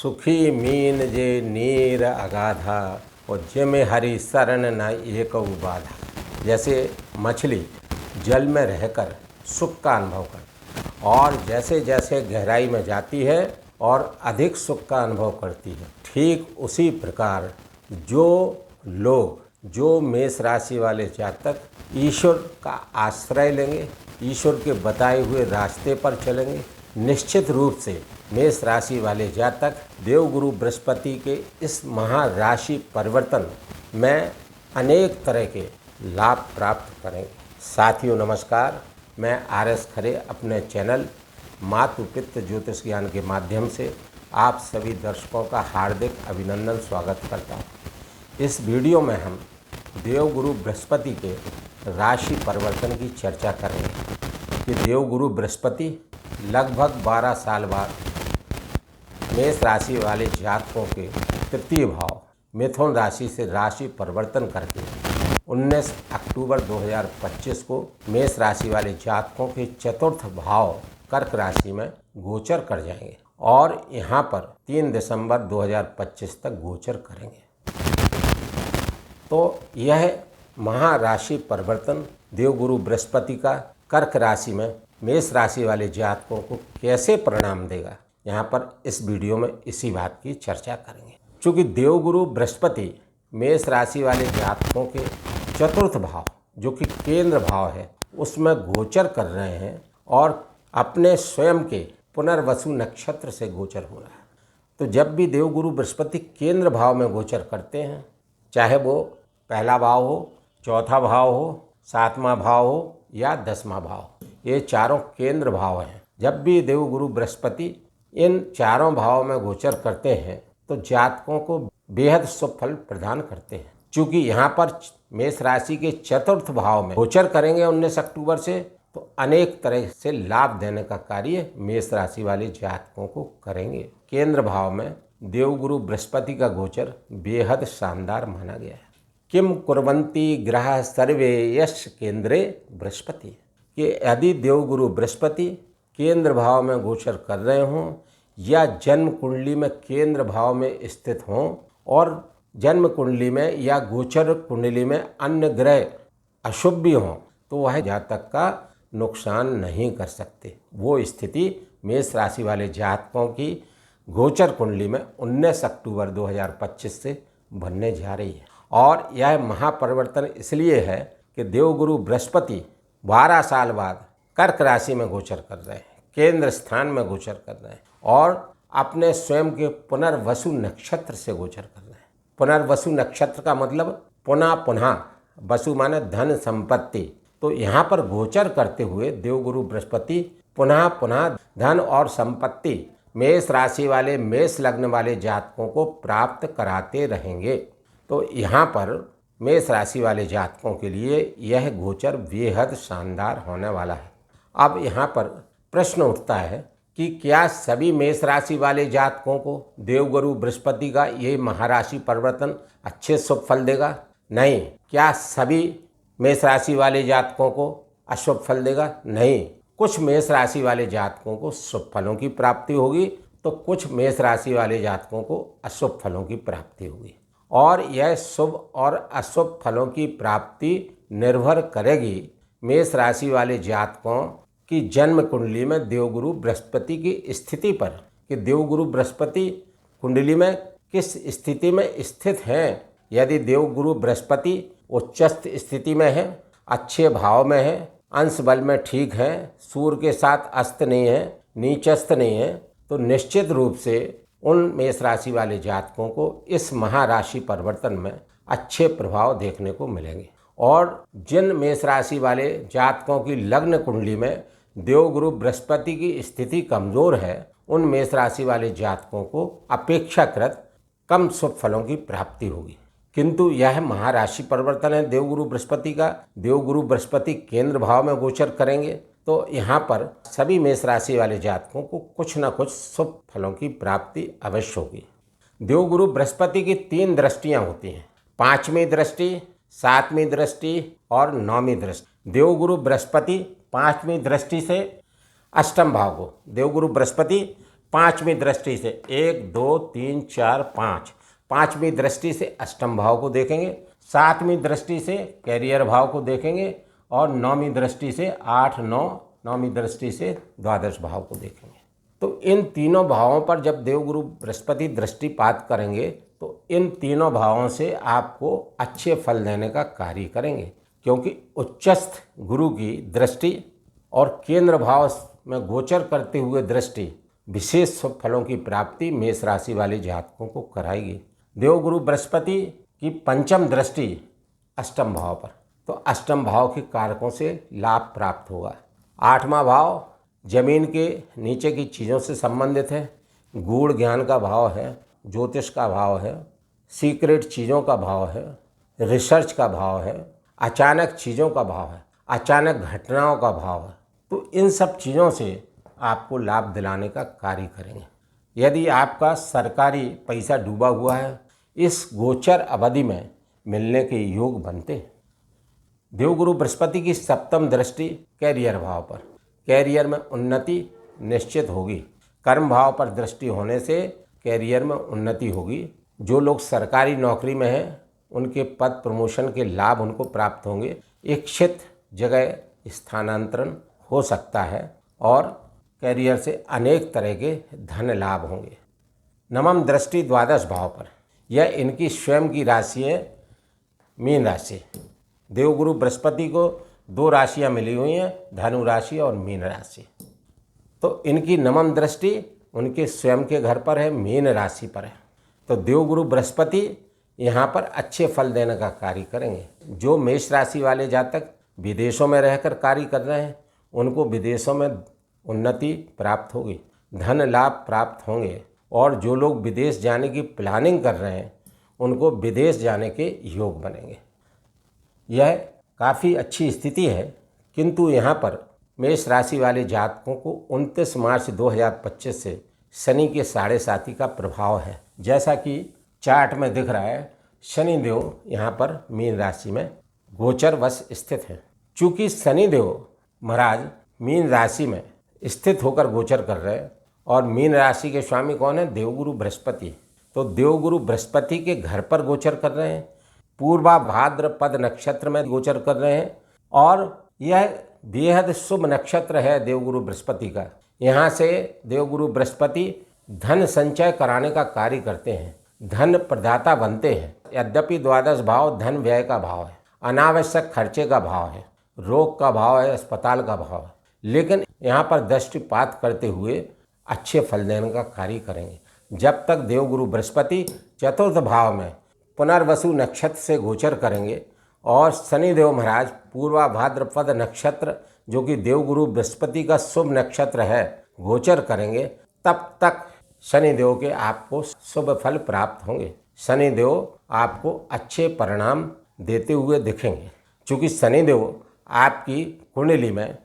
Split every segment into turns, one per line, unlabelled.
सुखी मीन जे नीर अगाधा और जिम हरि शरण न एक बाधा। जैसे मछली जल में रहकर सुख का अनुभव करती और जैसे जैसे गहराई में जाती है और अधिक सुख का अनुभव करती है, ठीक उसी प्रकार जो मेष राशि वाले जातक ईश्वर का आश्रय लेंगे, ईश्वर के बताए हुए रास्ते पर चलेंगे, निश्चित रूप से मेष राशि वाले जातक देवगुरु बृहस्पति के इस महाराशि परिवर्तन में अनेक तरह के लाभ प्राप्त करेंगे। साथियों नमस्कार, मैं आर.एस. खरे अपने चैनल मातु पितृ ज्योतिष ज्ञान के माध्यम से आप सभी दर्शकों का हार्दिक अभिनंदन स्वागत करता हूँ। इस वीडियो में हम देवगुरु बृहस्पति के राशि परिवर्तन की चर्चा करेंगे कि देवगुरु बृहस्पति लगभग 12 साल बाद मेष राशि वाले जातकों के तृतीय भाव मिथुन राशि से राशि परिवर्तन करके 19 अक्टूबर 2025 को मेष राशि वाले जातकों के चतुर्थ भाव कर्क राशि में गोचर कर जाएंगे और यहाँ पर 3 दिसंबर 2025 तक गोचर करेंगे। तो यह महाराशि परिवर्तन देवगुरु बृहस्पति का कर्क राशि में मेष राशि वाले जातकों को कैसे परिणाम देगा, यहाँ पर इस वीडियो में इसी बात की चर्चा करेंगे। चूँकि देवगुरु बृहस्पति मेष राशि वाले जातकों के चतुर्थ भाव जो कि केंद्र भाव है उसमें गोचर कर रहे हैं और अपने स्वयं के पुनर्वसु नक्षत्र से गोचर हो रहा है। तो जब भी देवगुरु बृहस्पति केंद्र भाव में गोचर करते हैं, चाहे वो पहला भाव हो, चौथा भाव हो, 7वां भाव हो या 10वां भाव, ये चारों केंद्र भाव हैं। जब भी देवगुरु बृहस्पति इन चारों भावों में गोचर करते हैं तो जातकों को बेहद शुभ फल प्रदान करते हैं। चूँकि यहाँ पर मेष राशि के चतुर्थ भाव में गोचर करेंगे 19 अक्टूबर से, तो अनेक तरह से लाभ देने का कार्य मेष राशि वाले जातकों को करेंगे। केंद्र भाव में देवगुरु बृहस्पति का गोचर बेहद शानदार माना गया है। किम कुर्वन्ति ग्रह सर्वे यश केंद्रे बृहस्पति, कि यदि देवगुरु बृहस्पति केंद्र भाव में गोचर कर रहे हों या जन्म कुंडली में केंद्र भाव में स्थित हों और जन्म कुंडली में या गोचर कुंडली में अन्य ग्रह अशुभ भी हों, तो वह जातक का नुकसान नहीं कर सकते। वो स्थिति मेष राशि वाले जातकों की गोचर कुंडली में 19 अक्टूबर 2025 से बनने जा रही है। और यह महापरिवर्तन इसलिए है कि देवगुरु बृहस्पति 12 साल बाद कर्क राशि में गोचर कर रहे हैं, केंद्र स्थान में गोचर कर रहे हैं और अपने स्वयं के पुनर्वसु नक्षत्र से गोचर कर रहे हैं। पुनर्वसु नक्षत्र का मतलब पुनः पुनः, वसु माने धन संपत्ति। तो यहाँ पर गोचर करते हुए देवगुरु बृहस्पति पुनः पुनः धन और संपत्ति मेष राशि वाले मेष लग्न वाले जातकों को प्राप्त कराते रहेंगे। तो यहाँ पर मेष राशि वाले जातकों के लिए यह गोचर बेहद शानदार होने वाला है। अब यहाँ पर प्रश्न उठता है कि क्या सभी मेष राशि वाले जातकों को देवगुरु बृहस्पति का ये महाराशि परिवर्तन अच्छे शुभ फल देगा? नहीं। क्या सभी मेष राशि वाले जातकों को अशुभ फल देगा? नहीं। कुछ मेष राशि वाले जातकों को शुभ फलों की प्राप्ति होगी तो कुछ मेष राशि वाले जातकों को अशुभ फलों की प्राप्ति होगी और यह शुभ और अशुभ फलों की प्राप्ति निर्भर करेगी मेष राशि वाले जातकों की जन्म कुंडली में देवगुरु बृहस्पति की स्थिति पर, कि देवगुरु बृहस्पति कुंडली में किस स्थिति में स्थित हैं। यदि देवगुरु बृहस्पति उच्चस्थ स्थिति में है, अच्छे भाव में है, अंश बल में ठीक है, सूर्य के साथ अस्त नहीं है, नीचस्थ नहीं है, तो निश्चित रूप से उन मेष राशि वाले जातकों को इस महाराशि परिवर्तन में अच्छे प्रभाव देखने को मिलेंगे। और जिन मेष राशि वाले जातकों की लग्न कुंडली में देवगुरु बृहस्पति की स्थिति कमज़ोर है, उन मेष राशि वाले जातकों को अपेक्षाकृत कम शुभ फलों की प्राप्ति होगी। किंतु यह महाराशि परिवर्तन है देवगुरु बृहस्पति का। देवगुरु बृहस्पति केंद्र भाव में गोचर करेंगे तो यहाँ पर सभी मेष राशि वाले जातकों को कुछ न कुछ शुभ फलों की प्राप्ति अवश्य होगी। देवगुरु बृहस्पति की 3 दृष्टियाँ होती हैं, 5वीं दृष्टि, 7वीं दृष्टि और 9वीं दृष्टि। देवगुरु बृहस्पति 5वीं दृष्टि से अष्टम भाव को, देवगुरु बृहस्पति पांचवी दृष्टि से 1 2 3 4 5, पांचवी दृष्टि से अष्टम भाव को देखेंगे, सातवीं दृष्टि से कैरियर भाव को देखेंगे और नौवीं दृष्टि से 8 9, नौवीं दृष्टि से द्वादश भाव को देखेंगे। तो इन तीनों भावों पर जब देवगुरु बृहस्पति दृष्टिपात करेंगे तो इन तीनों भावों से आपको अच्छे फल देने का कार्य करेंगे, क्योंकि उच्चस्थ गुरु की दृष्टि और केंद्र भाव में गोचर करते हुए दृष्टि विशेष शुभ फलों की प्राप्ति मेष राशि वाले जातकों को कराएगी। देवगुरु बृहस्पति की पंचम दृष्टि अष्टम भाव पर, तो अष्टम भाव के कारकों से लाभ प्राप्त होगा। आठवां भाव जमीन के नीचे की चीज़ों से संबंधित है, गूढ़ ज्ञान का भाव है, ज्योतिष का भाव है, सीक्रेट चीज़ों का भाव है, रिसर्च का भाव है, अचानक चीज़ों का भाव है, अचानक घटनाओं का भाव है। तो इन सब चीज़ों से आपको लाभ दिलाने का कार्य करेंगे। यदि आपका सरकारी पैसा डूबा हुआ है, इस गोचर अवधि में मिलने के योग बनते हैं। देवगुरु बृहस्पति की सप्तम दृष्टि कैरियर भाव पर, कैरियर में उन्नति निश्चित होगी। कर्म भाव पर दृष्टि होने से कैरियर में उन्नति होगी। जो लोग सरकारी नौकरी में हैं उनके पद प्रमोशन के लाभ उनको प्राप्त होंगे। इच्छित जगह स्थानांतरण हो सकता है और कैरियर से अनेक तरह के धन लाभ होंगे। नवम दृष्टि द्वादश भाव पर, यह इनकी स्वयं की राशि है मीन राशि। देवगुरु बृहस्पति को दो राशियां मिली हुई हैं, धनु राशि और मीन राशि। तो इनकी नवम दृष्टि उनके स्वयं के घर पर है, मीन राशि पर है। तो देवगुरु बृहस्पति यहाँ पर अच्छे फल देने का कार्य करेंगे। जो मेष राशि वाले जातक विदेशों में रहकर कार्य कर रहे हैं उनको विदेशों में उन्नति प्राप्त होगी, धन लाभ प्राप्त होंगे। और जो लोग विदेश जाने की प्लानिंग कर रहे हैं उनको विदेश जाने के योग बनेंगे। यह काफ़ी अच्छी स्थिति है, किंतु यहाँ पर मेष राशि वाले जातकों को 29 मार्च 2025 से शनि के 7.5 का प्रभाव है। जैसा कि चार्ट में दिख रहा है, शनिदेव यहाँ पर मीन राशि में गोचरवश स्थित है। चूँकि शनिदेव महाराज मीन राशि में स्थित होकर गोचर कर रहे हैं और मीन राशि के स्वामी कौन है? देवगुरु बृहस्पति। तो देवगुरु बृहस्पति के घर पर गोचर कर रहे हैं, पूर्वा भाद्रपद नक्षत्र में गोचर कर रहे हैं और यह बेहद शुभ नक्षत्र है देवगुरु बृहस्पति का। यहाँ से देवगुरु बृहस्पति धन संचय कराने का कार्य करते हैं, धन प्रदाता बनते हैं। यद्यपि द्वादश भाव धन व्यय का भाव है, अनावश्यक खर्चे का भाव है, रोग का भाव है, अस्पताल का भाव है, लेकिन यहाँ पर दृष्टिपात करते हुए अच्छे फल देने का कार्य करेंगे। जब तक देवगुरु बृहस्पति चतुर्थ भाव में पुनर्वसु नक्षत्र से गोचर करेंगे और शनिदेव महाराज पूर्वा भाद्रपद नक्षत्र जो कि देवगुरु बृहस्पति का शुभ नक्षत्र है गोचर करेंगे, तब तक शनिदेव के आपको शुभ फल प्राप्त होंगे। शनिदेव आपको अच्छे परिणाम देते हुए दिखेंगे। चूँकि शनिदेव आपकी कुंडली में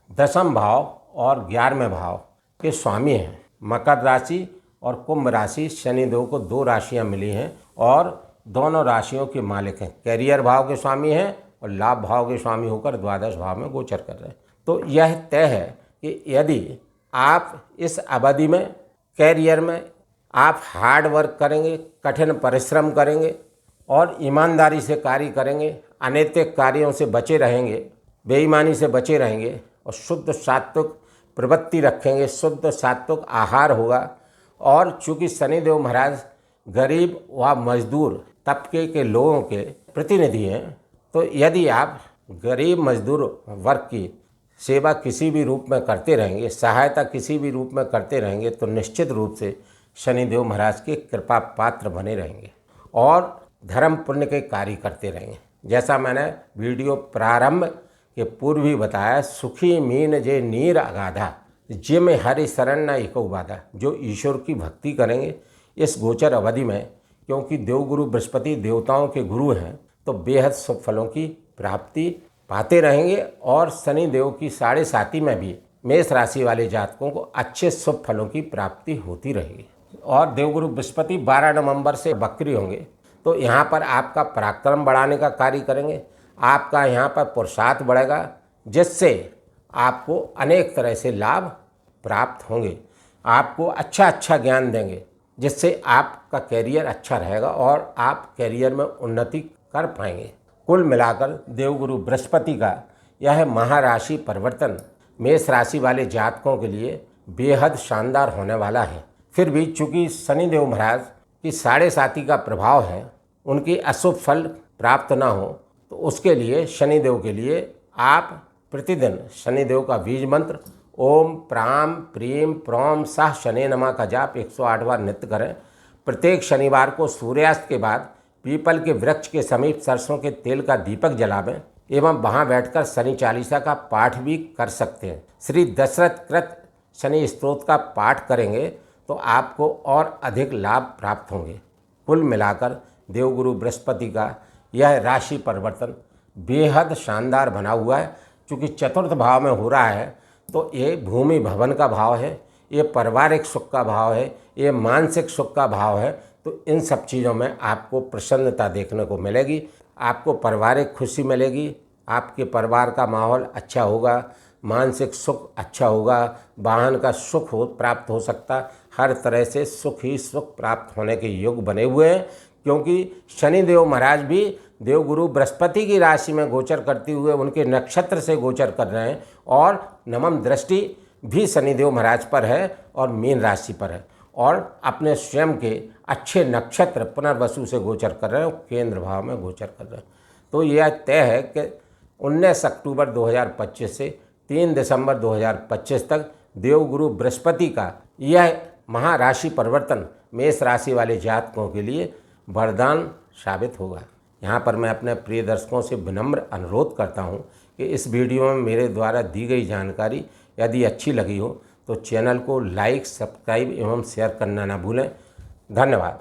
दशम भाव और 11वें भाव के स्वामी हैं। मकर राशि और कुंभ राशि शनिदेव को दो राशियां मिली हैं और दोनों राशियों के मालिक हैं। कैरियर भाव के स्वामी हैं और लाभ भाव के स्वामी होकर द्वादश भाव में गोचर कर रहे हैं। तो यह तय है कि यदि आप इस अवधि में कैरियर में आप हार्ड वर्क करेंगे, कठिन परिश्रम करेंगे और ईमानदारी से कार्य करेंगे, अनैतिक कार्यों से बचे रहेंगे, बेईमानी से बचे रहेंगे और शुद्ध सात्विक प्रवृत्ति रखेंगे, शुद्ध सात्विक आहार होगा। और चूँकि शनिदेव महाराज गरीब व मजदूर तबके के लोगों के प्रतिनिधि हैं, तो यदि आप गरीब मजदूर वर्ग की सेवा किसी भी रूप में करते रहेंगे, सहायता किसी भी रूप में करते रहेंगे, तो निश्चित रूप से शनिदेव महाराज के कृपा पात्र बने रहेंगे और धर्म पुण्य के कार्य करते रहेंगे। जैसा मैंने वीडियो प्रारंभ के पूर्व ही बताया, सुखी मीन जे नीर अगाधा जिम हरि शरण न एको बाधा। जो ईश्वर की भक्ति करेंगे इस गोचर अवधि में, क्योंकि देवगुरु बृहस्पति देवताओं के गुरु हैं, तो बेहद शुभ फलों की प्राप्ति पाते रहेंगे। और शनि देव की 7.5 में भी मेष राशि वाले जातकों को अच्छे शुभ फलों की प्राप्ति होती रहेगी। और देवगुरु बृहस्पति 12 नवंबर से बकरी होंगे, तो यहाँ पर आपका पराक्रम बढ़ाने का कार्य करेंगे, आपका यहाँ पर पुरुषार्थ बढ़ेगा, जिससे आपको अनेक तरह से लाभ प्राप्त होंगे। आपको अच्छा ज्ञान देंगे, जिससे आपका कैरियर अच्छा रहेगा और आप कैरियर में उन्नति कर पाएंगे। कुल मिलाकर देवगुरु बृहस्पति का यह महाराशि परिवर्तन मेष राशि वाले जातकों के लिए बेहद शानदार होने वाला है। फिर भी चूंकि शनिदेव महाराज की 7.5 का प्रभाव है, उनकी अशुभ फल प्राप्त ना हो, तो उसके लिए शनिदेव के लिए आप प्रतिदिन शनिदेव का बीज मंत्र ओम प्राम प्रीम प्रोम सह शनि नमः का जाप 108 बार नित्य करें। प्रत्येक शनिवार को सूर्यास्त के बाद पीपल के वृक्ष के समीप सरसों के तेल का दीपक जलावें एवं वहां बैठकर शनि चालीसा का पाठ भी कर सकते हैं। श्री दशरथ कृत शनि स्तोत्र का पाठ करेंगे तो आपको और अधिक लाभ प्राप्त होंगे। कुल मिलाकर देवगुरु बृहस्पति का यह राशि परिवर्तन बेहद शानदार बना हुआ है। चूँकि चतुर्थ भाव में हो रहा है तो ये भूमि भवन का भाव है, ये पारिवारिक सुख का भाव है, ये मानसिक सुख का भाव है। तो इन सब चीज़ों में आपको प्रसन्नता देखने को मिलेगी, आपको पारिवारिक खुशी मिलेगी, आपके परिवार का माहौल अच्छा होगा, मानसिक सुख अच्छा होगा, वाहन का सुख प्राप्त हो सकता, हर तरह से सुख ही सुख प्राप्त होने के योग बने हुए हैं। क्योंकि शनिदेव महाराज भी देवगुरु बृहस्पति की राशि में गोचर करते हुए उनके नक्षत्र से गोचर कर रहे हैं और नवम दृष्टि भी शनिदेव महाराज पर है और मीन राशि पर है और अपने स्वयं के अच्छे नक्षत्र पुनर्वसु से गोचर कर रहे हैं और केंद्र भाव में गोचर कर रहे हैं। तो यह तय है कि 19 अक्टूबर 2025 से 3 दिसंबर 2025 तक देवगुरु बृहस्पति का यह महाराशि परिवर्तन मेष राशि वाले जातकों के लिए वरदान साबित होगा। यहाँ पर मैं अपने प्रिय दर्शकों से विनम्र अनुरोध करता हूँ कि इस वीडियो में मेरे द्वारा दी गई जानकारी यदि अच्छी लगी हो तो चैनल को लाइक, सब्सक्राइब एवं शेयर करना ना भूलें। धन्यवाद।